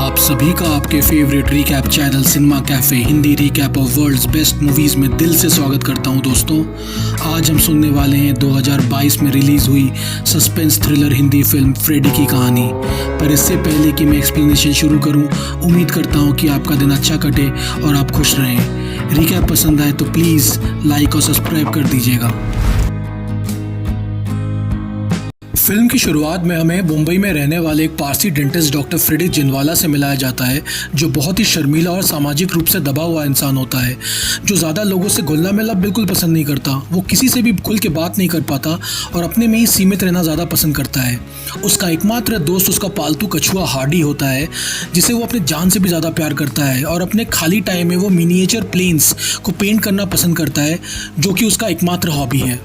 आप सभी का आपके favourite recap channel Cinema Cafe Hindi recap of world's best movies में दिल से स्वागत करता हूं दोस्तों। आज हम सुनने वाले हैं 2022 में रिलीज हुई suspense thriller Hindi film Freddy की कहानी। पर इससे पहले कि मैं एक्सप्लेनेशन शुरू करूं, उम्मीद करता हूं कि आपका दिन अच्छा कटे और आप खुश रहें। रिकैप पसंद आए तो प्लीज़ लाइक और सब्सक्राइब कर दीजिएगा। फिल्म की शुरुआत में हमें मुंबई में रहने वाले एक पारसी डेंटिस्ट डॉक्टर फ्रेडी जिनवाला से मिलाया जाता है, जो बहुत ही शर्मीला और सामाजिक रूप से दबा हुआ इंसान होता है, जो ज़्यादा लोगों से घुलना मिलना बिल्कुल पसंद नहीं करता। वो किसी से भी खुल के बात नहीं कर पाता और अपने में ही सीमित रहना ज़्यादा पसंद करता है। उसका एकमात्र दोस्त उसका पालतू कछुआ हार्डी होता है, जिसे वो अपने जान से भी ज़्यादा प्यार करता है और अपने खाली टाइम में वो मिनिएचर प्लेन्स को पेंट करना पसंद करता है, जो कि उसका एकमात्र हॉबी है।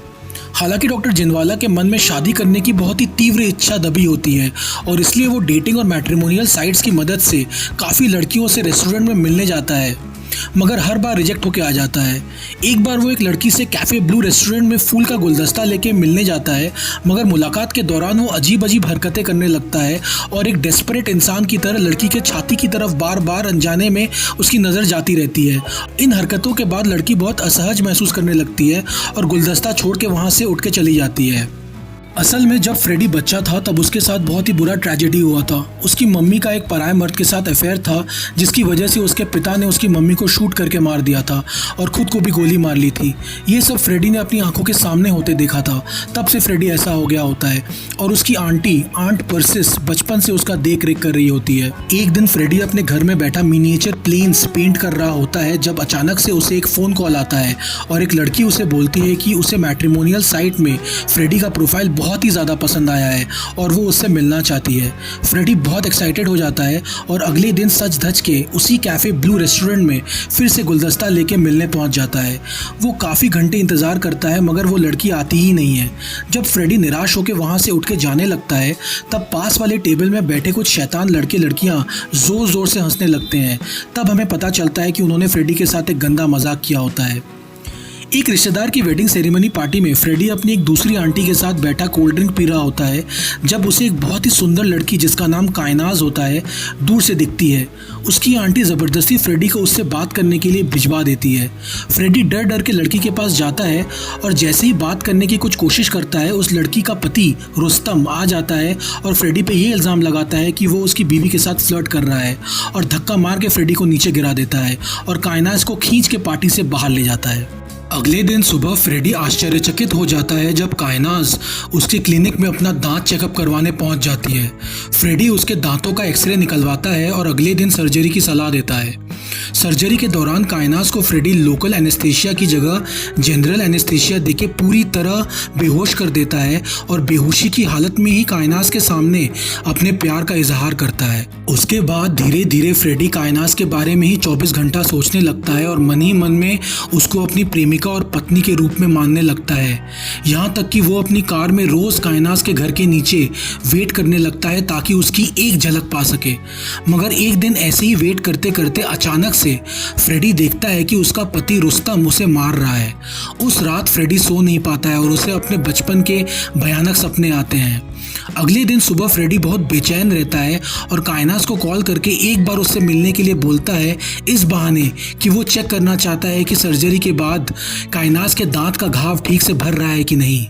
हालांकि डॉक्टर जिनवाला के मन में शादी करने की बहुत ही तीव्र इच्छा दबी होती है और इसलिए वो डेटिंग और मैट्रिमोनियल साइट्स की मदद से काफ़ी लड़कियों से रेस्टोरेंट में मिलने जाता है, मगर हर बार रिजेक्ट होकर आ जाता है। एक बार वो एक लड़की से कैफ़े ब्लू रेस्टोरेंट में फूल का गुलदस्ता लेके मिलने जाता है, मगर मुलाकात के दौरान वो अजीब अजीब हरकतें करने लगता है और एक डेस्परेट इंसान की तरह लड़की के छाती की तरफ बार बार अनजाने में उसकी नज़र जाती रहती है। इन हरकतों के बाद लड़की बहुत असहज महसूस करने लगती है और गुलदस्ता छोड़ के वहाँ से उठ के चली जाती है। असल में जब फ्रेडी बच्चा था तब उसके साथ बहुत ही बुरा ट्रेजेडी हुआ था। उसकी मम्मी का एक पराये मर्द के साथ अफेयर था, जिसकी वजह से उसके पिता ने उसकी मम्मी को शूट करके मार दिया था और खुद को भी गोली मार ली थी। ये सब फ्रेडी ने अपनी आंखों के सामने होते देखा था। तब से फ्रेडी ऐसा हो गया होता है और उसकी आंट पर्सिस बचपन से उसका देख रेख कर रही होती है। एक दिन फ्रेडी अपने घर में बैठा मिनिएचर प्लेन्स पेंट कर रहा होता है जब अचानक से उसे एक फ़ोन कॉल आता है और एक लड़की उसे बोलती है कि उसे मैट्रिमोनियल साइट में फ्रेडी का प्रोफाइल बहुत ही ज़्यादा पसंद आया है और वो उससे मिलना चाहती है। फ्रेडी बहुत एक्साइटेड हो जाता है और अगले दिन सज धज के उसी कैफ़े ब्लू रेस्टोरेंट में फिर से गुलदस्ता लेके मिलने पहुंच जाता है। वो काफ़ी घंटे इंतज़ार करता है, मगर वो लड़की आती ही नहीं है। जब फ्रेडी निराश होकर वहाँ से उठ के जाने लगता है, तब पास वाले टेबल में बैठे कुछ शैतान लड़के लड़कियाँ ज़ोर ज़ोर से हंसने लगते हैं। तब हमें पता चलता है कि उन्होंने फ्रेडी के साथ एक गंदा मजाक किया होता है। एक रिश्तेदार की वेडिंग सेरेमनी पार्टी में फ्रेडी अपनी एक दूसरी आंटी के साथ बैठा कोल्ड ड्रिंक पी रहा होता है जब उसे एक बहुत ही सुंदर लड़की जिसका नाम कायनाज होता है दूर से दिखती है। उसकी आंटी ज़बरदस्ती फ्रेडी को उससे बात करने के लिए भिजवा देती है। फ्रेडी डर डर के लड़की के पास जाता है और जैसे ही बात करने की कुछ कोशिश करता है, उस लड़की का पति रुस्तम आ जाता है और फ्रेडी पे ये इल्ज़ाम लगाता है कि वो उसकी बीवी के साथ फ्लर्ट कर रहा है और धक्का मार के फ्रेडी को नीचे गिरा देता है और कायनाज को खींच के पार्टी से बाहर ले जाता है। अगले दिन सुबह फ्रेडी आश्चर्यचकित हो जाता है जब कायनाज उसके क्लिनिक में अपना दांत चेकअप करवाने पहुंच जाती है। फ्रेडी उसके दांतों का एक्सरे निकलवाता है और अगले दिन सर्जरी की सलाह देता है। सर्जरी के दौरान कायनाज को फ्रेडी लोकल एनेस्थीसिया की जगह जनरल एनेस्थीसिया देके पूरी तरह बेहोश कर देता है और बेहोशी की हालत में ही कायनाज के सामने अपने प्यार का इजहार करता है। उसके बाद धीरे धीरे फ्रेडी कायनाज के बारे में ही 24 घंटा सोचने लगता है और मन ही मन में उसको अपनी प्रेमिका और पत्नी के रूप में मानने लगता है। यहाँ तक कि वो अपनी कार में रोज कायनाज के घर के नीचे वेट करने लगता है ताकि उसकी एक झलक पा सके। मगर एक दिन ऐसे ही वेट करते करते अचानक से फ्रेडी देखता है कि उसका पति रुस्तम उसे मार रहा है। उस रात फ्रेडी सो नहीं पाता है और उसे अपने बचपन के भयानक सपने आते हैं। अगले दिन सुबह फ्रेडी बहुत बेचैन रहता है और कायनाज को कॉल करके एक बार उससे मिलने के लिए बोलता है, इस बहाने कि वो चेक करना चाहता है कि सर्जरी के बाद कायनाज के दांत का घाव ठीक से भर रहा है कि नहीं।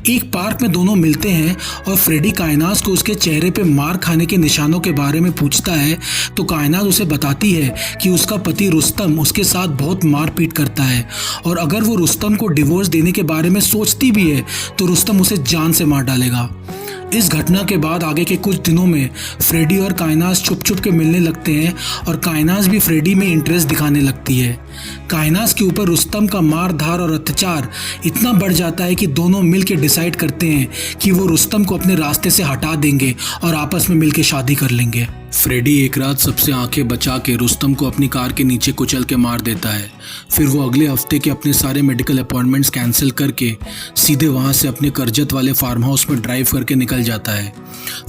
एक पार्क में दोनों मिलते हैं और फ्रेडी कायनाज को उसके चेहरे पे मार खाने के निशानों के बारे में पूछता है तो कायनाज उसे बताती है कि उसका पति रुस्तम उसके साथ बहुत मारपीट करता है और अगर वो रुस्तम को डिवोर्स देने के बारे में सोचती भी है तो रुस्तम उसे जान से मार डालेगा। इस घटना के बाद आगे के कुछ दिनों में फ्रेडी और कायनाज छुप छुप के मिलने लगते हैं और कायनाज भी फ्रेडी में इंटरेस्ट दिखाने लगती है। कायनाज के ऊपर रुस्तम का मार धार और अत्याचार इतना बढ़ जाता है कि दोनों मिलकर डिसाइड करते हैं कि वो रुस्तम को अपने रास्ते से हटा देंगे और आपस में मिलकर शादी कर लेंगे। फ्रेडी एक रात सबसे आंखें बचा के रुस्तम को अपनी कार के नीचे कुचल के मार देता है। फिर वो अगले हफ्ते के अपने सारे मेडिकल अपॉइंटमेंट्स कैंसिल करके सीधे वहाँ से अपने करजत वाले फार्म हाउस में ड्राइव करके निकल जाता है।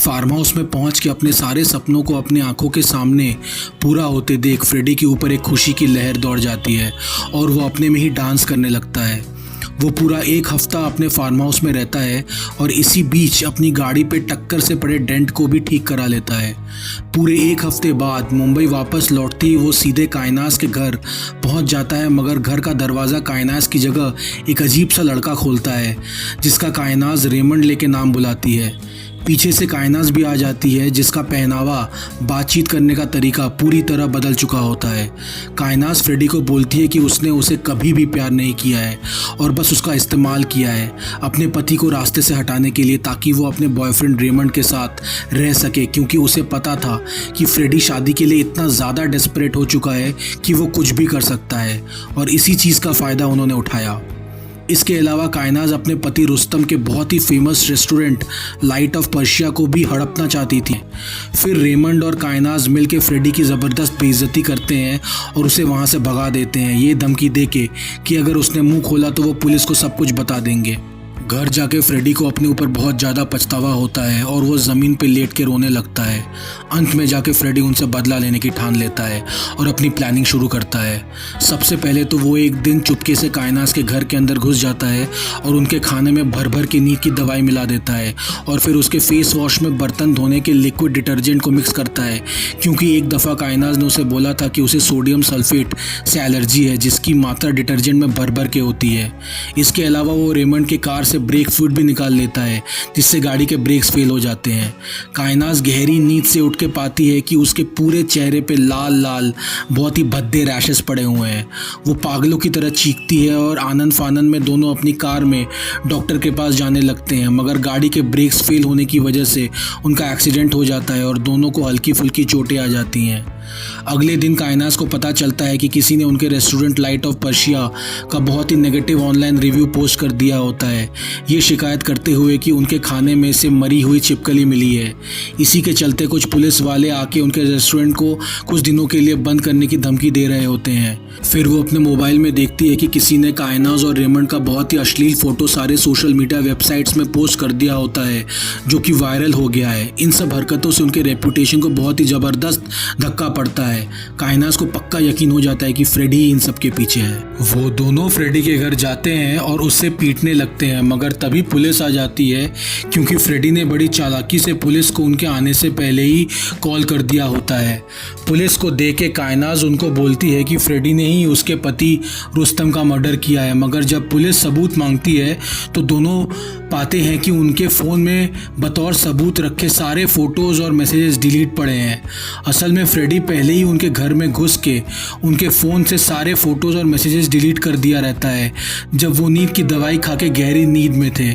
फार्म हाउस में पहुँच के अपने सारे सपनों को अपने आंखों के सामने पूरा होते देख फ्रेडी के ऊपर एक खुशी की लहर दौड़ जाती है और वो अपने में ही डांस करने लगता है। वो पूरा एक हफ्ता अपने फार्म हाउस में रहता है और इसी बीच अपनी गाड़ी पे टक्कर से पड़े डेंट को भी ठीक करा लेता है। पूरे एक हफ्ते बाद मुंबई वापस लौटते ही वो सीधे कायनाज के घर पहुंच जाता है, मगर घर का दरवाज़ा कायनाज की जगह एक अजीब सा लड़का खोलता है जिसका कायनाज रेमंड लेके नाम बुलाती है। पीछे से कायनाज भी आ जाती है जिसका पहनावा, बातचीत करने का तरीका पूरी तरह बदल चुका होता है। कायनाज फ्रेडी को बोलती है कि उसने उसे कभी भी प्यार नहीं किया है और बस उसका इस्तेमाल किया है अपने पति को रास्ते से हटाने के लिए, ताकि वो अपने बॉयफ्रेंड रेमंड के साथ रह सके, क्योंकि उसे पता था कि फ्रेडी शादी के लिए इतना ज़्यादा डेस्परेट हो चुका है कि वो कुछ भी कर सकता है और इसी चीज़ का फ़ायदा उन्होंने उठाया। इसके अलावा कायनाज अपने पति रुस्तम के बहुत ही famous restaurant Light of Persia को भी हड़पना चाहती थी। फिर रेमंड और कायनाज मिलकर फ्रेडी की ज़बरदस्त बेइज्जती करते हैं और उसे वहां से भगा देते हैं, ये धमकी देके कि अगर उसने मुंह खोला तो वो पुलिस को सब कुछ बता देंगे। घर जाके फ्रेडी को अपने ऊपर बहुत ज़्यादा पछतावा होता है और वो ज़मीन पे लेट के रोने लगता है। अंत में जाके फ्रेडी उनसे बदला लेने की ठान लेता है और अपनी प्लानिंग शुरू करता है। सबसे पहले तो वो एक दिन चुपके से कायनाज के घर के अंदर घुस जाता है और उनके खाने में भर भर के नींद की दवाई मिला देता है और फिर उसके फेस वॉश में बर्तन धोने के लिक्विड डिटर्जेंट को मिक्स करता है, क्योंकि एक दफ़ा कायनाज ने उसे बोला था कि उसे सोडियम सल्फेट से एलर्जी है जिसकी मात्रा डिटर्जेंट में भर भर के होती है। इसके अलावा वो रेमंड के कार ब्रेक फ्लूइड भी निकाल लेता है जिससे गाड़ी के ब्रेक्स फेल हो जाते हैं। कायनाज गहरी नींद से उठ के पाती है कि उसके पूरे चेहरे पे लाल लाल बहुत ही भद्दे रैशेस पड़े हुए हैं। वो पागलों की तरह चीखती है और आनंद फानंद में दोनों अपनी कार में डॉक्टर के पास जाने लगते हैं, मगर गाड़ी के ब्रेक्स फेल होने की वजह से उनका एक्सीडेंट हो जाता है और दोनों को हल्की फुल्की चोटें आ जाती हैं। अगले दिन कायनाज को पता चलता है कि किसी ने उनके रेस्टोरेंट लाइट ऑफ पर्शिया का बहुत ही नेगेटिव ऑनलाइन रिव्यू पोस्ट कर दिया होता है, ये शिकायत करते हुए कि उनके खाने में से मरी हुई छिपकली मिली है। इसी के चलते कुछ पुलिस वाले आके उनके रेस्टोरेंट को कुछ दिनों के लिए बंद करने की धमकी दे रहे होते हैं। फिर वो अपने मोबाइल में देखती है कि किसी ने कायनाज और रेमंड का बहुत ही अश्लील फोटो सारे सोशल मीडिया वेबसाइट्स में पोस्ट कर दिया होता है, जो कि वायरल हो गया है। इन सब हरकतों से उनके रेपुटेशन को बहुत ही ज़बरदस्त धक्का पड़ता है। कायनाज को पक्का यकीन हो जाता है कि फ्रेडी इन सब के पीछे है। वो दोनों फ्रेडी के घर जाते हैं और उससे पीटने लगते हैं, मगर तभी पुलिस आ जाती है, क्योंकि फ्रेडी ने बड़ी चालाकी से पुलिस को उनके आने से पहले ही कॉल कर दिया होता है। पुलिस को देख के कायनाज उनको बोलती है कि फ्रेडी ने ही उसके पति रुस्तम का मर्डर किया है, मगर जब पुलिस सबूत मांगती है तो दोनों पाते हैं कि उनके फ़ोन में बतौर सबूत रखे सारे फ़ोटोज़ और मैसेजेस डिलीट पड़े हैं। असल में फ्रेडी पहले ही उनके घर में घुस के उनके फ़ोन से सारे फ़ोटोज़ और मैसेजेस डिलीट कर दिया रहता है जब वो नींद की दवाई खा के गहरी नींद में थे।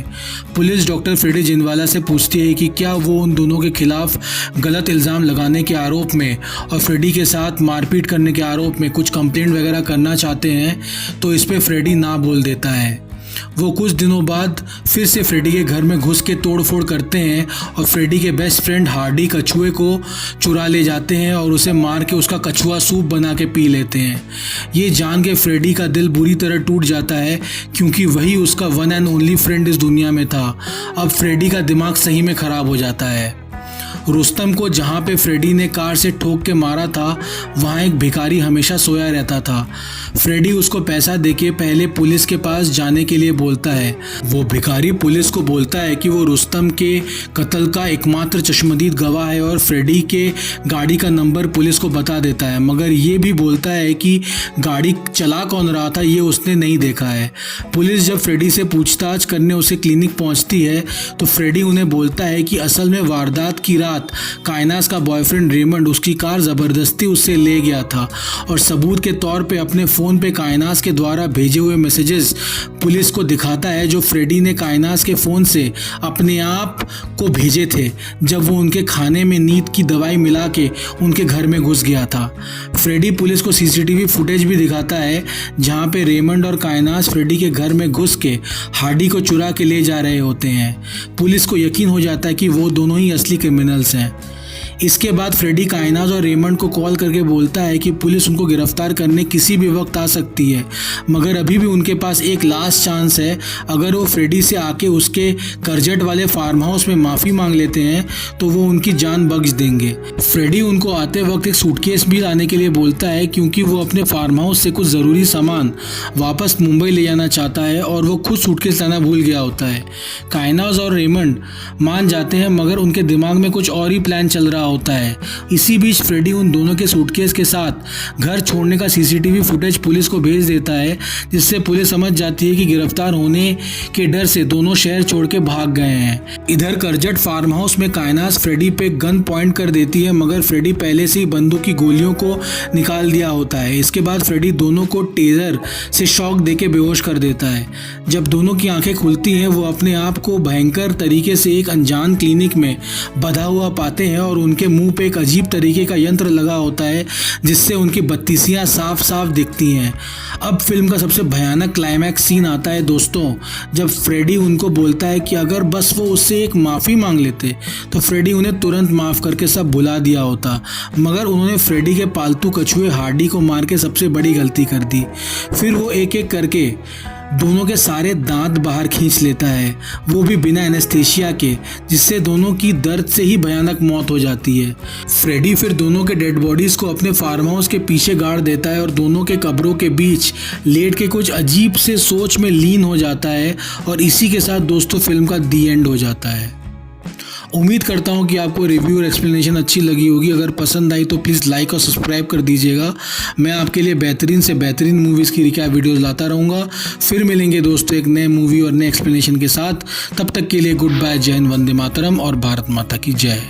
पुलिस डॉक्टर फ्रेडी जिनवाला से पूछती है कि क्या वो उन दोनों के खिलाफ गलत इल्ज़ाम लगाने के आरोप में और फ्रेडी के साथ मारपीट करने के आरोप में कुछ कंप्लेंट वगैरह करना चाहते हैं, तो इस पे फ्रेडी ना बोल देता है। वो कुछ दिनों बाद फिर से फ्रेडी के घर में घुस के तोड़फोड़ करते हैं और फ्रेडी के बेस्ट फ्रेंड हार्डी कछुए को चुरा ले जाते हैं और उसे मार के उसका कछुआ सूप बना के पी लेते हैं। ये जान के फ्रेडी का दिल बुरी तरह टूट जाता है, क्योंकि वही उसका वन एंड ओनली फ्रेंड इस दुनिया में था। अब फ्रेडी का दिमाग सही में ख़राब हो जाता है। रुस्तम को जहाँ पे फ्रेडी ने कार से ठोक के मारा था वहाँ एक भिखारी हमेशा सोया रहता था। फ्रेडी उसको पैसा देके पहले पुलिस के पास जाने के लिए बोलता है। वो भिखारी पुलिस को बोलता है कि वो रुस्तम के कत्ल का एकमात्र चश्मदीद गवाह है और फ्रेडी के गाड़ी का नंबर पुलिस को बता देता है, मगर ये भी बोलता है कि गाड़ी चला कौन रहा था ये उसने नहीं देखा है। पुलिस जब फ्रेडी से पूछताछ करने उसे क्लिनिक पहुँचती है तो फ्रेडी उन्हें बोलता है कि असल में वारदात की रात कायनाज का बॉयफ्रेंड रेमंड उसकी कार ज़बरदस्ती उससे ले गया था और सबूत के तौर पे अपने फ़ोन पे कायनाज के द्वारा भेजे हुए मैसेजेस पुलिस को दिखाता है, जो फ्रेडी ने कायनाज के फ़ोन से अपने आप को भेजे थे जब वो उनके खाने में नींद की दवाई मिला के उनके घर में घुस गया था। फ्रेडी पुलिस को सीसीटीवी फुटेज भी दिखाता है जहाँ पे रेमंड और कायनाज फ्रेडी के घर में घुस के हार्डी को चुरा के ले जा रहे होते हैं। पुलिस को यकीन हो जाता है कि वो दोनों ही असली क्रिमिनल्स हैं। इसके बाद फ्रेडी काइनाज और रेमंड को कॉल करके बोलता है कि पुलिस उनको गिरफ्तार करने किसी भी वक्त आ सकती है, मगर अभी भी उनके पास एक लास्ट चांस है। अगर वो फ्रेडी से आके उसके करजट वाले फार्म हाउस में माफ़ी मांग लेते हैं तो वो उनकी जान बख्श देंगे। फ्रेडी उनको आते वक्त एक सूटकेस भी लाने के लिए बोलता है क्योंकि वो अपने फार्म हाउस से कुछ ज़रूरी सामान वापस मुंबई ले जाना चाहता है और वो खुद सूटकेस लाना भूल गया होता है। काइनाज और रेमंड मान जाते हैं, मगर उनके दिमाग में कुछ और ही प्लान चल रहा होता है। इसी बीच फ्रेडी उन दोनों के सूटकेस के साथ घर छोड़ने का सीसीटीवी फुटेज पुलिस को भेज देता है, जिससे पुलिस समझ जाती है कि गिरफ्तार होने के डर से दोनों शहर छोड़ के भाग गए हैं। इधर करजट फार्म हाउस में काइनाज फ्रेडी पे गन पॉइंट कर देती है, मगर फ्रेडी पहले से ही बंदूक की गोलियों को निकाल दिया होता है। इसके बाद फ्रेडी दोनों को टेजर से शॉक देके बेहोश कर देता है। जब दोनों की आंखें खुलती हैं, वो अपने आप को भयंकर तरीके से एक अनजान क्लिनिक में बंधा हुआ पाते हैं और उनके मुंह पे एक अजीब तरीके का यंत्र लगा होता है, जिससे उनकी बत्तीसियां साफ साफ दिखती हैं। अब फिल्म का सबसे भयानक क्लाइमैक्स सीन आता है दोस्तों, जब फ्रेडी उनको बोलता है कि अगर बस वो उससे एक माफ़ी मांग लेते तो फ्रेडी उन्हें तुरंत माफ़ करके सब भुला दिया होता, मगर उन्होंने फ्रेडी के पालतू कछुए हार्डी को मार के सबसे बड़ी गलती कर दी। फिर वो एक एक करके दोनों के सारे दांत बाहर खींच लेता है, वो भी बिना एनेस्थीसिया के, जिससे दोनों की दर्द से ही भयानक मौत हो जाती है। फ्रेडी फिर दोनों के डेड बॉडीज को अपने फार्म हाउस के पीछे गाड़ देता है और दोनों के कब्रों के बीच लेट के कुछ अजीब से सोच में लीन हो जाता है, और इसी के साथ दोस्तों फिल्म का दी एंड हो जाता है। उम्मीद करता हूँ कि आपको रिव्यू और एक्सप्लेनेशन अच्छी लगी होगी। अगर पसंद आई तो प्लीज़ लाइक और सब्सक्राइब कर दीजिएगा। मैं आपके लिए बेहतरीन से बेहतरीन मूवीज़ की रिकैप वीडियोस लाता रहूँगा। फिर मिलेंगे दोस्तों एक नए मूवी और नए एक्सप्लेनेशन के साथ। तब तक के लिए गुड बाय, जय हिंद, वंदे मातरम और भारत माता की जय।